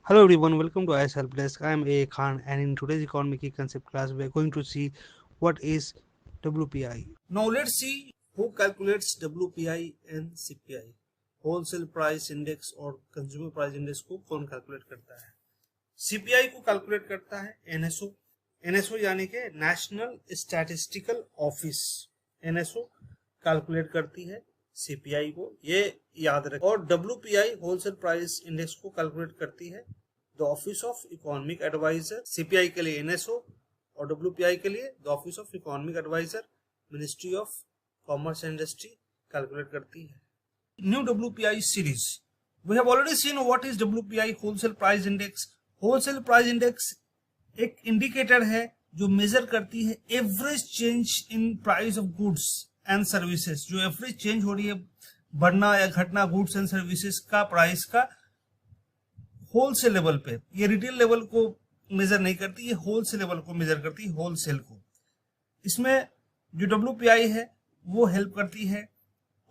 Hello everyone, welcome to IS Help Desk. I am A. Khan, and in today's economic key concept class, we are going to see what is WPI. Now let's see who calculates WPI and CPI. Wholesale price index और consumer price index को कौन calculate करता है? CPI को calculate करता है NSO. NSO यानी कि national statistical office. NSO calculate करती है सीपीआई को, ये याद रखें। और डब्ल्यूपीआई होलसेल प्राइस इंडेक्स को कैलकुलेट करती है the office of economic adviser. CPI के लिए एनएसओ और डब्ल्यूपीआई के लिए the office of economic adviser, ministry of commerce and industry calculate करती है। New WPI series. We have already seen what is WPI, wholesale price index. Wholesale price index एक indicator है जो मेजर करती है average change in price of goods and services. जो average change हो रही है, बढ़ना या घटना गुड्स एंड सर्विसेज का प्राइस का होलसेल लेवल पे। ये रिटेल लेवल को मेजर नहीं करती, ये होलसेल लेवल को मेजर करती है, होलसेल को। इसमें जो WPI है वो हेल्प करती है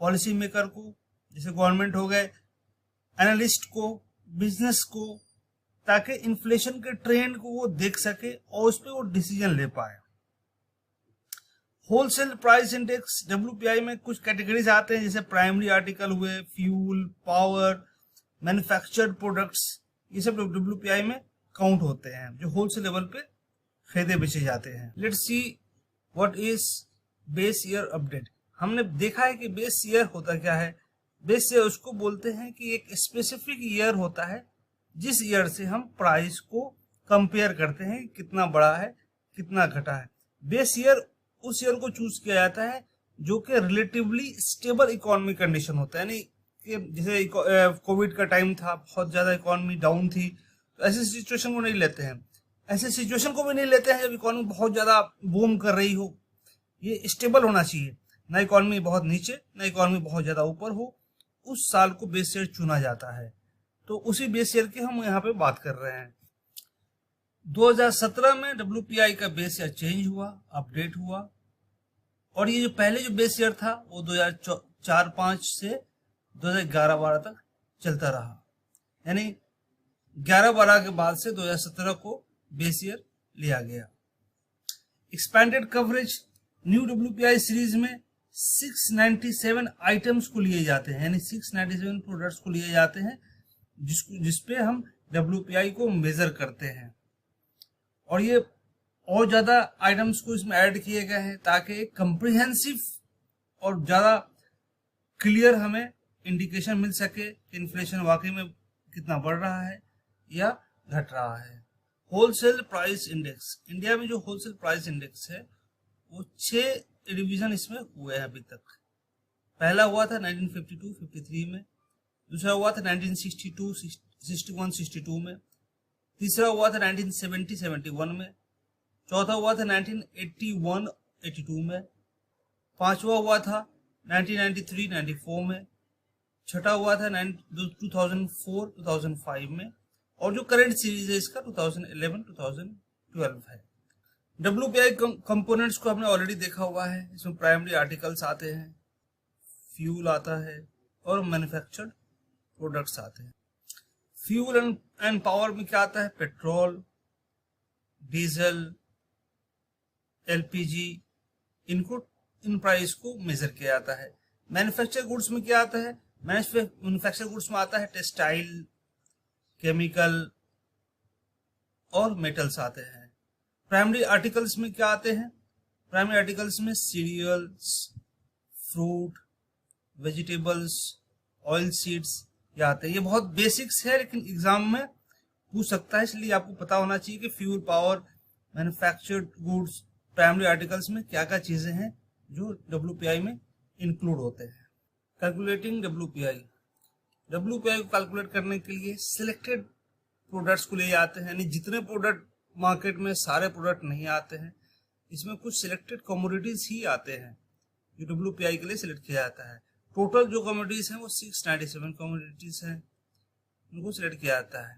पॉलिसी मेकर को, जैसे गवर्नमेंट हो गए, एनालिस्ट को, बिजनेस को, ताकि इन्फ्लेशन के ट्रेंड को वो देख सके और उस पर वो डिसीजन ले पाए। होलसेल प्राइस इंडेक्स WPI में कुछ कैटेगरीज आते हैं, जैसे प्राइमरी आर्टिकल हुए, फ्यूल, पावर, मैन्युफैक्चर्ड प्रोडक्ट्स, ये सब WPI में काउंट होते हैं जो होलसेल लेवल पे खरीदे बेचे जाते हैं। Let's see what is base year update. हमने देखा है कि बेस ईयर होता क्या है। बेस ईयर उसको बोलते हैं कि एक स्पेसिफिक ईयर होता है जिस ईयर से हम प्राइस को कंपेयर करते हैं, कितना बढ़ा है, कितना घटा है। बेस ईयर उस ईयर को चूज किया जाता है जो कि रिलेटिवली स्टेबल इकोनॉमिक कंडीशन होता है, यानी कि जैसे कोविड का टाइम था, बहुत ज्यादा इकोनॉमी डाउन थी, तो ऐसे सिचुएशन को नहीं लेते हैं। ऐसे सिचुएशन को भी नहीं लेते हैं जब इकोनॉमी बहुत ज्यादा बूम कर रही हो। ये स्टेबल होना चाहिए, ना इकोनॉमी बहुत नीचे ना इकोनॉमी बहुत ज्यादा ऊपर हो। उस साल को बेस ईयर चुना जाता है, तो उसी बेस ईयर की हम यहाँ पे बात कर रहे हैं। 2017 में WPI का बेस ईयर चेंज हुआ, अपडेट हुआ, और ये जो पहले जो बेस ईयर था वो 2004-05 से 2011-12 तक चलता रहा, यानी 11-12 के बाद से 2017 को बेस ईयर लिया गया। Expanded coverage new WPI series में 697 आइटम्स को लिए जाते हैं, यानी 697 प्रोडक्ट्स को लिए जाते हैं जिसपे हम WPI को मेजर करते हैं। और ये और ज्यादा आइटम्स को इसमें ऐड किए गए हैं ताकि एक कंप्रिहेंसिव और ज्यादा क्लियर हमें इंडिकेशन मिल सके कि इन्फ्लेशन वाकई में कितना बढ़ रहा है या घट रहा है। होलसेल प्राइस इंडेक्स, इंडिया में जो होलसेल प्राइस इंडेक्स है वो 6 रिवीजन इसमें हुए हैं अभी तक। पहला हुआ था 1952-53 में, दूसरा हुआ था 1962-61-62 में, तीसरा हुआ था 1970-71 में, चौथा हुआ था 1981-82 में, पांचवा हुआ था 1993-94 में, छठा हुआ था 2004-2005 में, और जो करंट सीरीज है इसका 2011-2012 है। WPI कंपोनेंट्स को हमने ऑलरेडी देखा हुआ है। इसमें प्राइमरी आर्टिकल्स आते हैं, फ्यूल आता है और मैन्युफैक्चर्ड प्रोडक्ट्स आते हैं। फ्यूल एंड पावर में क्या आता है? पेट्रोल, डीजल, LPG, इनको इन प्राइस को मेजर किया जाता है। मैन्युफैक्चर गुड्स में क्या आता है? मैन्युफैक्चर गुड्स में आता है टेक्सटाइल, केमिकल और मेटल्स आते हैं। प्राइमरी आर्टिकल्स में क्या आते हैं? प्राइमरी आर्टिकल्स में cereals, fruit, vegetables, oil seeds ये आते हैं। ये बहुत बेसिक्स है लेकिन एग्जाम में पूछ सकता है, इसलिए आपको पता होना चाहिए कि fuel, power, manufactured goods, primary articles में क्या क्या चीजें हैं जो WPI में इंक्लूड होते हैं। कैलकुलेटिंग WPI को कैलकुलेट करने के लिए सिलेक्टेड प्रोडक्ट्स को ले जाते हैं, यानी जितने प्रोडक्ट मार्केट में, सारे प्रोडक्ट नहीं आते हैं, इसमें कुछ सिलेक्टेड कमोडिटीज ही आते हैं जो WPI के लिए सिलेक्ट किया जाता है। टोटल जो कमोडिटीज हैं वो 697 कमोडिटीज हैं, उनको सिलेक्ट किया जाता है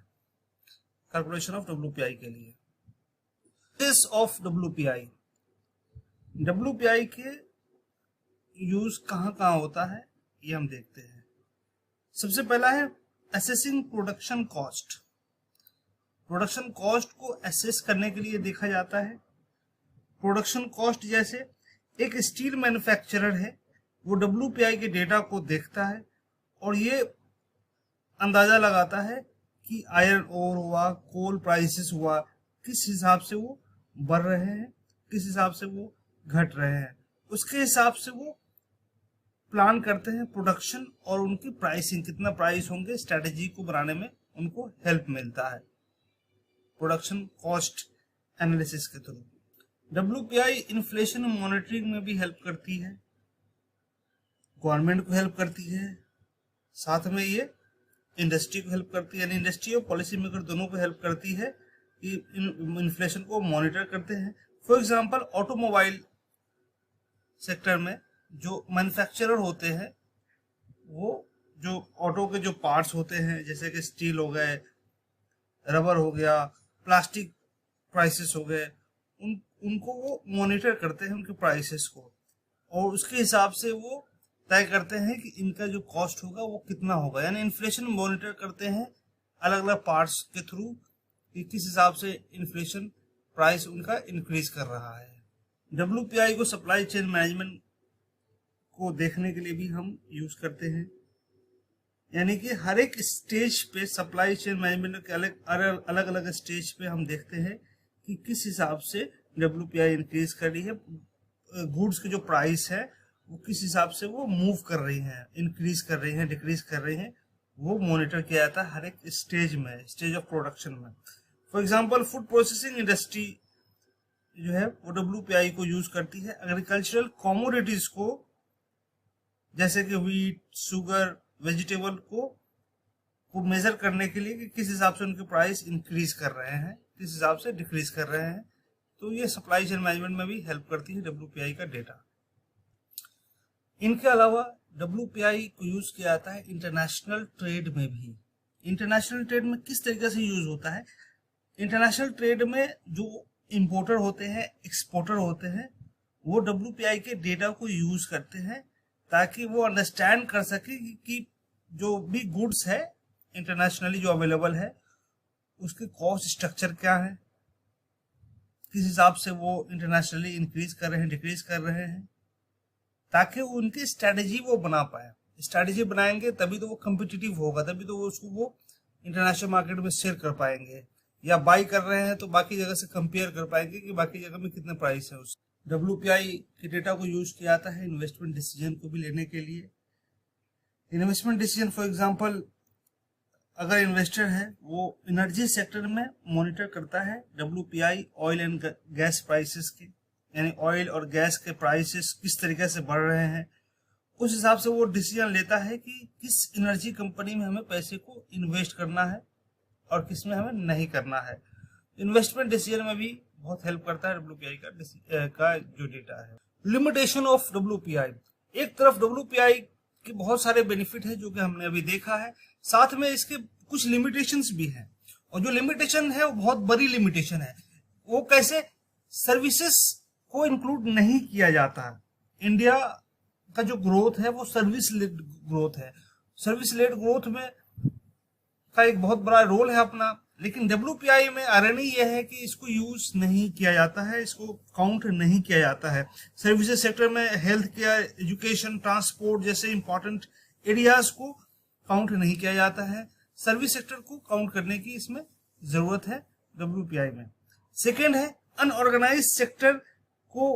कैलकुलेशन ऑफ WPI के लिए। दिस ऑफ WPI के यूज कहाँ होता है ये हम देखते हैं। सबसे पहला है assessing production cost. Production cost को एसेस करने के लिए देखा जाता है। प्रोडक्शन कॉस्ट जैसे एक स्टील मैन्युफैक्चरर है, वो WPI के डेटा को देखता है और ये अंदाजा लगाता है कि आयरन ओर हुआ, कोल प्राइसेस हुआ, किस हिसाब से वो बढ़ रहे हैं, किस हिसाब से वो घट रहे हैं। उसके हिसाब से वो प्लान करते हैं प्रोडक्शन और उनकी प्राइसिंग, कितना प्राइस होंगे, स्ट्रेटेजी को बनाने में उनको हेल्प मिलता है प्रोडक्शन कॉस्ट एनालिसिस के थ्रू। WPI इन्फ्लेशन मॉनिटरिंग में भी हेल्प करती है, गवर्नमेंट को हेल्प करती है, साथ में ये इंडस्ट्री को हेल्प करती है, यानी इंडस्ट्री और पॉलिसी मेकर दोनों को हेल्प करती है कि इन्फ्लेशन को मॉनिटर करते हैं। फॉर एग्जांपल ऑटोमोबाइल सेक्टर में जो मैन्युफैक्चरर होते हैं, वो जो ऑटो के जो पार्ट्स होते हैं जैसे कि स्टील हो गए, रबर हो गया, प्लास्टिक प्राइसेस हो गए, उनको वो मॉनिटर करते हैं, उनके प्राइसेस को, और उसके हिसाब से वो तय करते हैं कि इनका जो कॉस्ट होगा वो कितना होगा। यानी इन्फ्लेशन मॉनिटर करते हैं अलग अलग पार्ट्स के थ्रू कि किस हिसाब से इन्फ्लेशन प्राइस उनका इंक्रीज कर रहा है। WPI को सप्लाई चेन मैनेजमेंट को देखने के लिए भी हम यूज करते हैं, यानी कि हर एक स्टेज पे सप्लाई चेन मैनेजमेंट के अलग अलग स्टेज पे हम देखते हैं कि किस हिसाब से WPI इंक्रीज कर रही है, गुड्स के जो प्राइस है वो किस हिसाब से वो मूव कर रही हैं, इंक्रीज कर रही हैं, डिक्रीज कर रही हैं, वो मॉनिटर किया जाता है हर एक स्टेज में, स्टेज ऑफ प्रोडक्शन में। For example food processing industry जो है वो WPI को यूज करती है एग्रीकल्चरल कमोडिटीज को, जैसे कि व्हीट, शुगर, वेजिटेबल को मेजर करने के लिए कि किस हिसाब से उनके प्राइस इंक्रीज कर रहे हैं, किस हिसाब से डिक्रीज कर रहे हैं। तो ये सप्लाई चेन मैनेजमेंट में भी हेल्प करती है WPI का डेटा। इनके अलावा WPI को यूज किया जाता है इंटरनेशनल ट्रेड में भी। इंटरनेशनल ट्रेड में किस तरीके से यूज होता है? इंटरनेशनल ट्रेड में जो इंपोर्टर होते हैं, एक्सपोर्टर होते हैं, वो WPI के डेटा को यूज करते हैं ताकि वो अंडरस्टैंड कर सके कि जो भी गुड्स है इंटरनेशनली जो अवेलेबल है उसके कॉस्ट स्ट्रक्चर क्या है, किस हिसाब से वो इंटरनेशनली इंक्रीज कर रहे हैं, डिक्रीज कर रहे हैं, ताकि उनकी स्ट्रेटेजी वो बना पाए। स्ट्रेटेजी बनाएंगे तभी तो वो कम्पिटिटिव होगा, तभी तो वो उसको वो इंटरनेशनल मार्केट में शेयर कर पाएंगे, या बाई कर रहे हैं तो बाकी जगह से कंपेयर कर पाएंगे कि बाकी जगह में कितने प्राइस है। उस WPI के डेटा को यूज किया जाता है इन्वेस्टमेंट डिसीजन को भी लेने के लिए। इन्वेस्टमेंट डिसीजन फॉर एग्जांपल अगर इन्वेस्टर है वो एनर्जी सेक्टर में मॉनिटर करता है WPI oil and gas prices के, यानी ऑयल और गैस के प्राइसेस किस तरीके से बढ़ रहे हैं, उस हिसाब से वो डिसीजन लेता है कि किस एनर्जी कंपनी में हमें पैसे को इन्वेस्ट करना है और किस में हमें नहीं करना है। इन्वेस्टमेंट डिसीजन में भी बहुत हेल्प करता है WPI का जो डेटा है। लिमिटेशन ऑफ WPI, एक तरफ WPI के बहुत सारे बेनिफिट है जो कि हमने अभी देखा है, साथ में इसके कुछ लिमिटेशंस भी हैं, और जो लिमिटेशन है वो बहुत बड़ी लिमिटेशन है। वो कैसे? सर्विसेज को इंक्लूड नहीं किया जाता है। इंडिया का जो ग्रोथ है वो सर्विस लेड ग्रोथ है, सर्विस लेड ग्रोथ में का एक बहुत बड़ा रोल है अपना, लेकिन WPI में आयरनी यह है कि इसको यूज नहीं किया जाता है, इसको काउंट नहीं किया जाता है। सर्विसेज सेक्टर में हेल्थ केयर, एजुकेशन, ट्रांसपोर्ट जैसे इंपॉर्टेंट एरियाज को काउंट नहीं किया जाता है। सर्विस सेक्टर को काउंट करने की इसमें जरूरत है WPI में। सेकेंड है अनऑर्गेनाइज सेक्टर को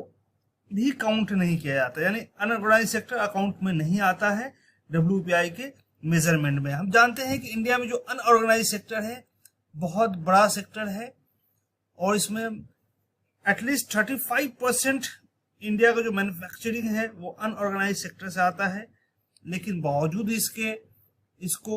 भी काउंट नहीं किया जाता, यानी अनऑर्गेनाइज सेक्टर अकाउंट में नहीं आता है WPI के मेजरमेंट में। हम जानते हैं कि इंडिया में जो अनऑर्गेनाइज सेक्टर है बहुत बड़ा सेक्टर है, और इसमें एटलीस्ट 35% इंडिया का जो मैन्युफैक्चरिंग है वो अनऑर्गेनाइज सेक्टर से आता है, लेकिन बावजूद इसको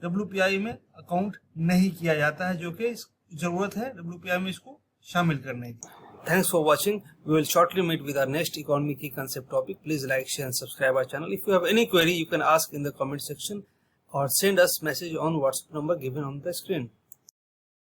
WPI में अकाउंट नहीं किया जाता है, जो कि जरूरत है WPI में इसको शामिल करने की। Thanks for watching. We will shortly meet with our next economic key concept topic. Please like, share and subscribe our channel. If you have any query, you can ask in the comment section or send us message on WhatsApp number given on the screen.